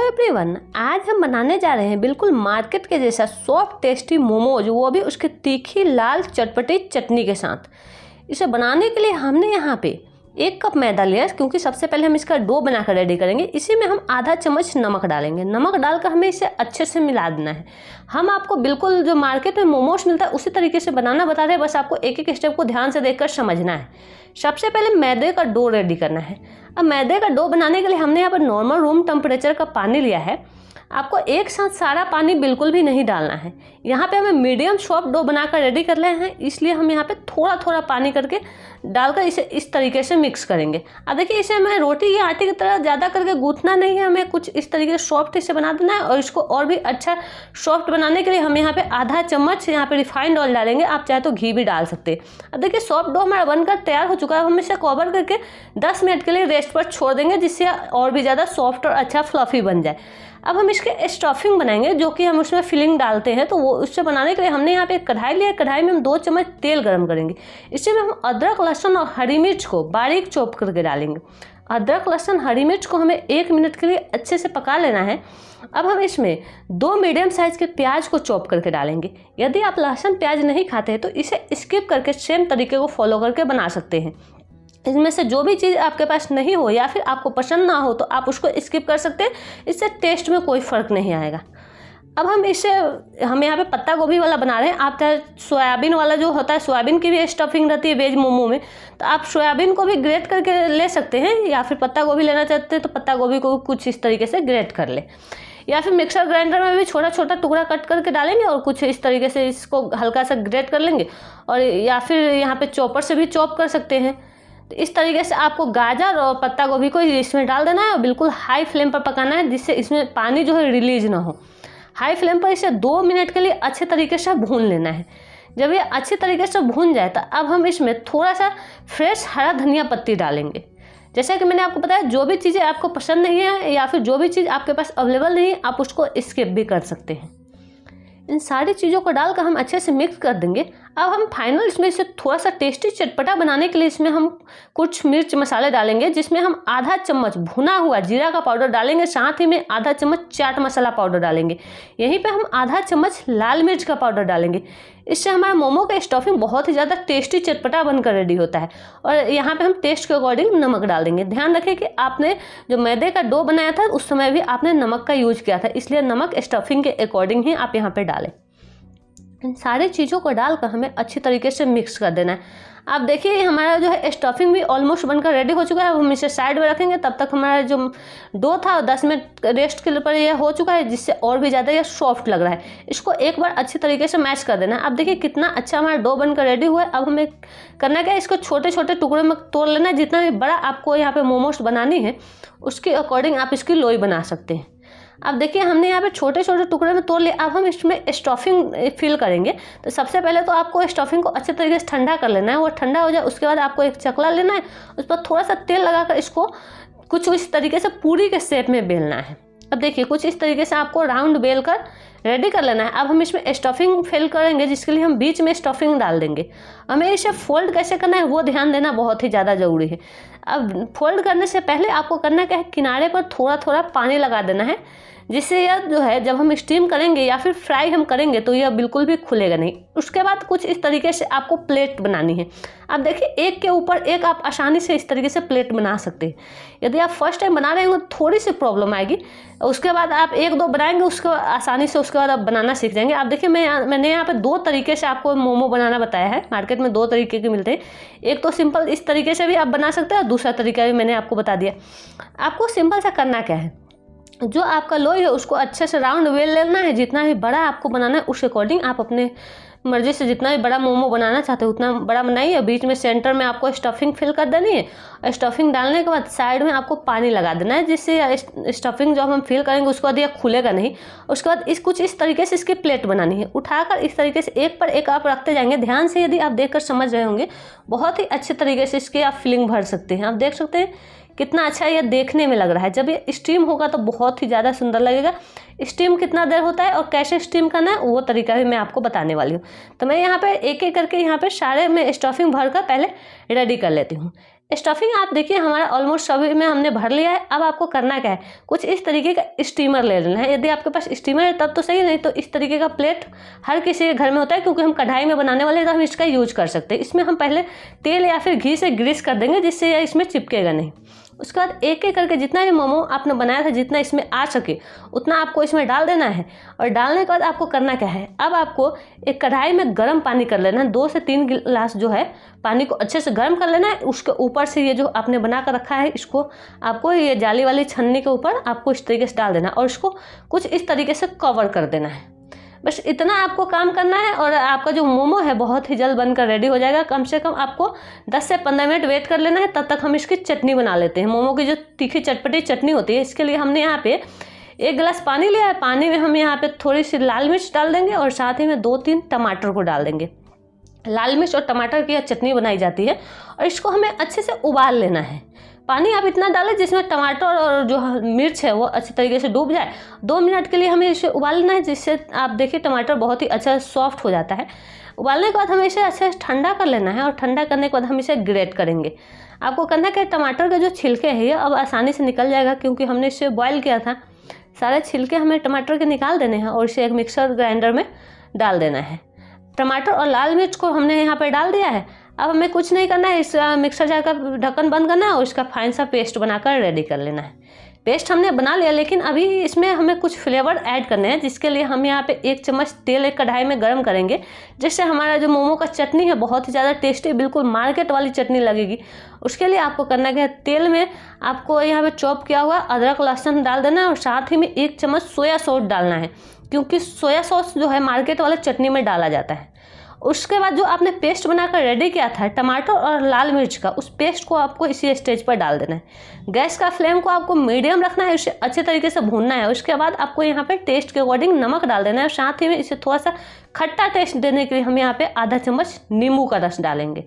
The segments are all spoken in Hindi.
एवरीवन, आज हम बनाने जा रहे हैं बिल्कुल मार्केट के जैसा सॉफ्ट टेस्टी मोमोज, वो भी उसके तीखी लाल चटपटी चटनी के साथ। इसे बनाने के लिए हमने यहाँ पे 1 कप मैदा लिया, क्योंकि सबसे पहले हम इसका डो बनाकर रेडी करेंगे। इसी में हम आधा चम्मच नमक डालेंगे। नमक डालकर हमें इसे अच्छे से मिला देना है। हम आपको बिल्कुल जो मार्केट में मोमोज मिलता है उसी तरीके से बनाना बता रहे हैं, बस आपको एक एक स्टेप को ध्यान से देखकर समझना है। सबसे पहले मैदे का डो रेडी करना है। अब मैदे का डो बनाने के लिए हमने यहाँ पर नॉर्मल रूम टेम्परेचर का पानी लिया है। आपको एक साथ सारा पानी बिल्कुल भी नहीं डालना है। यहाँ पे हमें मीडियम सॉफ्ट डो बनाकर रेडी कर रहे हैं, इसलिए हम यहाँ पे थोड़ा थोड़ा पानी करके डालकर इसे इस तरीके से मिक्स करेंगे। अब देखिए, इसे हमें रोटी या आटे की तरह ज़्यादा करके गूंथना नहीं है, हमें कुछ इस तरीके से सॉफ्ट इसे बना देना है। और इसको और भी अच्छा सॉफ्ट बनाने के लिए हम यहाँ पे आधा चम्मच यहाँ पे रिफाइंड ऑयल डालेंगे। आप चाहे तो घी भी डाल सकते हैं। अब देखिए, सॉफ्ट डो हमारा बनकर तैयार हो चुका है। हम इसे कवर करके 10 मिनट के लिए रेस्ट पर छोड़ देंगे, जिससे और भी ज़्यादा सॉफ्ट और अच्छा फ्लफी बन जाए। अब हम इसके स्टफिंग बनाएंगे, जो कि हम उसमें फिलिंग डालते हैं। तो वो उससे बनाने के लिए हमने यहाँ पे एक कढ़ाई लिया है। कढ़ाई में हम 2 चम्मच तेल गरम करेंगे। इसी में हम अदरक, लहसुन और हरी मिर्च को बारीक चॉप करके डालेंगे। अदरक, लहसुन, हरी मिर्च को हमें 1 मिनट के लिए अच्छे से पका लेना है। अब हम इसमें 2 मीडियम साइज़ के प्याज को चॉप करके डालेंगे। यदि आप लहसुन प्याज नहीं खाते हैं तो इसे स्किप करके सेम तरीके को फॉलो करके बना सकते हैं। इसमें से जो भी चीज़ आपके पास नहीं हो या फिर आपको पसंद ना हो तो आप उसको स्किप कर सकते हैं। इससे टेस्ट में कोई फ़र्क नहीं आएगा। अब हम यहाँ पे पत्ता गोभी वाला बना रहे हैं। आप चाहे सोयाबीन वाला जो होता है, सोयाबीन की भी स्टफिंग रहती है वेज मोमो में, तो आप सोयाबीन को भी ग्रेट करके ले सकते हैं। या फिर पत्ता गोभी लेना चाहते हैं तो पत्ता गोभी को कुछ इस तरीके से ग्रेट कर ले, या फिर मिक्सर ग्राइंडर में भी छोटा छोटा टुकड़ा कट करके डालेंगे और कुछ इस तरीके से इसको हल्का सा ग्रेट कर लेंगे। और या फिर यहाँ पे चॉपर से भी चॉप कर सकते हैं। तो इस तरीके से आपको गाजर और पत्ता गोभी को इसमें डाल देना है और बिल्कुल हाई फ्लेम पर पकाना है, जिससे इसमें पानी जो है रिलीज ना हो। हाई फ्लेम पर इसे 2 मिनट के लिए अच्छे तरीके से भून लेना है। जब ये अच्छे तरीके से भून जाए तो अब हम इसमें थोड़ा सा फ्रेश हरा धनिया पत्ती डालेंगे। जैसा कि मैंने आपको बताया, जो भी चीज़ें आपको पसंद नहीं है या फिर जो भी चीज़ आपके पास अवेलेबल नहीं है, आप उसको स्किप भी कर सकते हैं। इन सारी चीज़ों को डालकर हम अच्छे से मिक्स कर देंगे। अब हम फाइनल इसमें इसे थोड़ा सा टेस्टी चटपटा बनाने के लिए इसमें हम कुछ मिर्च मसाले डालेंगे, जिसमें हम आधा चम्मच भुना हुआ जीरा का पाउडर डालेंगे। साथ ही में आधा चम्मच चाट मसाला पाउडर डालेंगे। यहीं पे हम आधा चम्मच लाल मिर्च का पाउडर डालेंगे। इससे हमारा मोमो का स्टफिंग बहुत ही ज़्यादा टेस्टी चटपटा बनकर रेडी होता है। और यहाँ पे हम टेस्ट के अकॉर्डिंग नमक डाल देंगे। ध्यान रखें कि आपने जो मैदे का डो बनाया था उस समय भी आपने नमक का यूज किया था, इसलिए नमक स्टफिंग के अकॉर्डिंग ही आप यहाँ पे डालें। इन सारी चीज़ों को डालकर हमें अच्छी तरीके से मिक्स कर देना है। आप देखिए, हमारा जो है स्टफिंग भी ऑलमोस्ट बनकर रेडी हो चुका है। हम इसे साइड में रखेंगे। तब तक हमारा जो डो था 10 मिनट रेस्ट के लिए पर यह हो चुका है, जिससे और भी ज़्यादा यह सॉफ्ट लग रहा है। इसको एक बार अच्छी तरीके से मैश कर देना है। अब देखिए कितना अच्छा हमारा डो बनकर रेडी हुआ है। अब हमें करना क्या है, इसको छोटे छोटे टुकड़े में तोड़ लेना है। जितना भी बड़ा आपको यहाँ पे मोमोज बनानी है उसके अकॉर्डिंग आप इसकी लोई बना सकते हैं। अब देखिए, हमने यहाँ पे छोटे छोटे टुकड़े में तोड़ लिया। अब हम इसमें स्टफिंग फिल करेंगे। तो सबसे पहले तो आपको स्टफिंग को अच्छे तरीके से ठंडा कर लेना है। वो ठंडा हो जाए उसके बाद आपको एक चकला लेना है, उस पर थोड़ा सा तेल लगाकर इसको कुछ इस तरीके से पूरी के शेप में बेलना है। अब देखिए, कुछ इस तरीके से आपको राउंड बेल कर रेडी कर लेना है। अब हम इसमें स्टफिंग फिल करेंगे, जिसके लिए हम बीच में स्टफिंग डाल देंगे। हमें इसे फोल्ड कैसे करना है वो ध्यान देना बहुत ही ज़्यादा ज़रूरी है। अब फोल्ड करने से पहले आपको करना क्या है, किनारे पर थोड़ा थोड़ा पानी लगा देना है, जिससे यह जो है जब हम स्टीम करेंगे या फिर फ्राई हम करेंगे तो यह बिल्कुल भी खुलेगा नहीं। उसके बाद कुछ इस तरीके से आपको प्लेट बनानी है। आप देखिए, एक के ऊपर एक आप आसानी से इस तरीके से प्लेट बना सकते हैं। यदि आप फर्स्ट टाइम बना रहे हो तो थोड़ी सी प्रॉब्लम आएगी। उसके बाद आप 1-2 बनाएंगे, उसको आसानी से उसके बाद आप बनाना सीख जाएंगे। आप देखिए, मैंने यहाँ पे 2 तरीके से आपको मोमो बनाना बताया है। मार्केट में 2 तरीके के मिलते हैं। एक तो सिंपल इस तरीके से भी आप बना सकते हैं और दूसरा तरीका भी मैंने आपको बता दिया। आपको सिंपल सा करना क्या है, जो आपका लोई है उसको अच्छे से राउंड बेल लेना है। जितना भी बड़ा आपको बनाना है उस अकॉर्डिंग आप अपने मर्जी से जितना भी बड़ा मोमो बनाना चाहते हो उतना बड़ा बनाइए। बीच में सेंटर में आपको स्टफिंग फिल कर देनी है। और स्टफिंग डालने के बाद साइड में आपको पानी लगा देना है, जिससे स्टफिंग जो हम फिल करेंगे उसके बाद यह खुलेगा नहीं। उसके बाद कुछ इस तरीके से इसकी प्लेट बनानी है। उठाकर इस तरीके से एक पर एक आप रखते जाएंगे। ध्यान से यदि आप देखकर समझ रहे होंगे, बहुत ही अच्छे तरीके से इसकी आप फिलिंग भर सकते हैं। आप देख सकते हैं कितना अच्छा ये देखने में लग रहा है। जब ये स्टीम होगा तो बहुत ही ज़्यादा सुंदर लगेगा। स्टीम कितना देर होता है और कैसे स्टीम करना है वो तरीका भी मैं आपको बताने वाली हूँ। तो मैं यहाँ पे एक एक करके यहाँ पे सारे में स्टफिंग भर कर पहले रेडी कर लेती हूँ। स्टफिंग आप देखिए हमारा ऑलमोस्ट सभी में हमने भर लिया है। अब आपको करना क्या है, कुछ इस तरीके का स्टीमर ले लेना है। यदि आपके पास स्टीमर है तब तो सही, नहीं तो इस तरीके का प्लेट हर किसी के घर में होता है, क्योंकि हम कढ़ाई में बनाने वाले हैं तो हम इसका यूज कर सकते हैं। इसमें हम पहले तेल या फिर घी से ग्रीस कर देंगे, जिससे यह इसमें चिपकेगा नहीं। उसके बाद एक एक करके जितना भी मोमो आपने बनाया था, जितना इसमें आ सके उतना आपको इसमें डाल देना है। और डालने के बाद आपको करना क्या है, अब आपको एक कढ़ाई में गर्म पानी कर लेना है। 2 से 3 गिलास जो है पानी को अच्छे से गर्म कर लेना है। उसके ऊपर से ये जो आपने बना कर रखा है, इसको आपको ये जाली वाली छन्नी के ऊपर आपको इस तरीके से डाल देना और इसको कुछ इस तरीके से कवर कर देना है। बस इतना आपको काम करना है और आपका जो मोमो है बहुत ही जल्द बनकर रेडी हो जाएगा। कम से कम आपको 10 से 15 मिनट वेट कर लेना है। तब तक हम इसकी चटनी बना लेते हैं। मोमो की जो तीखी चटपटी चटनी होती है, इसके लिए हमने यहाँ पे 1 गिलास पानी लिया है। पानी में हम यहाँ पे थोड़ी सी लाल मिर्च डाल देंगे और साथ ही में 2-3 टमाटर को डाल देंगे। लाल मिर्च और टमाटर की चटनी बनाई जाती है और इसको हमें अच्छे से उबाल लेना है। पानी आप इतना डालें जिसमें टमाटर और जो मिर्च है वो अच्छी तरीके से डूब जाए। 2 मिनट के लिए हमें इसे उबालना है, जिससे आप देखिए टमाटर बहुत ही अच्छा सॉफ्ट हो जाता है। उबालने के बाद हमें इसे अच्छे से ठंडा कर लेना है और ठंडा करने के बाद हम इसे ग्रेट करेंगे। आपको करना क्या है, टमाटर के जो छिलके हैं ये अब आसानी से निकल जाएगा, क्योंकि हमने इसे बॉयल किया था। सारे छिलके हमें टमाटर के निकाल देने हैं और इसे एक मिक्सर ग्राइंडर में डाल देना है। टमाटर और लाल मिर्च को हमने यहाँ पे डाल दिया है। अब हमें कुछ नहीं करना है, इस मिक्सर जार का ढक्कन बंद करना है और इसका फाइन सा पेस्ट बनाकर रेडी कर लेना है। पेस्ट हमने बना लिया, लेकिन अभी इसमें हमें कुछ फ्लेवर ऐड करने हैं, जिसके लिए हम यहाँ पे 1 चम्मच तेल एक कढ़ाई में गर्म करेंगे, जिससे हमारा जो मोमो का चटनी है बहुत ही ज़्यादा टेस्टी, बिल्कुल मार्केट वाली चटनी लगेगी। उसके लिए आपको करना क्या है, तेल में आपको यहाँ पे चॉप किया हुआ अदरक लहसुन डाल देना है और साथ ही में 1 चम्मच सोया सॉस डालना है, क्योंकि सोया सॉस जो है मार्केट वाले चटनी में डाला जाता है। उसके बाद जो आपने पेस्ट बनाकर रेडी किया था टमाटर और लाल मिर्च का, उस पेस्ट को आपको इसी स्टेज पर डाल देना है। गैस का फ्लेम को आपको मीडियम रखना है, इसे अच्छे तरीके से भूनना है। उसके बाद आपको यहाँ पे टेस्ट के अकॉर्डिंग नमक डाल देना है और साथ ही में इसे थोड़ा सा खट्टा टेस्ट देने के लिए हम यहाँ पे आधा चम्मच नींबू का रस डालेंगे।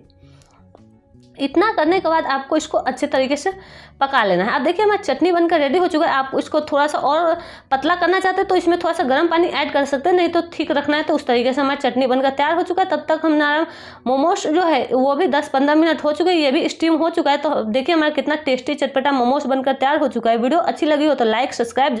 इतना करने के बाद आपको इसको अच्छे तरीके से पका लेना है। अब देखिए हमारी चटनी बनकर रेडी हो चुका है। आप इसको थोड़ा सा और पतला करना चाहते हैं तो इसमें थोड़ा सा गर्म पानी ऐड कर सकते हैं, नहीं तो ठीक रखना है तो उस तरीके से हमारी चटनी बनकर तैयार हो चुका है। तब तक हमारा मोमोज जो है वो भी 10-15 मिनट हो चुके हैं, ये भी स्टीम हो चुका है। तो देखिए हमारा कितना टेस्टी चटपटा मोमोज बनकर तैयार हो चुका है। वीडियो अच्छी लगी हो तो लाइक सब्सक्राइब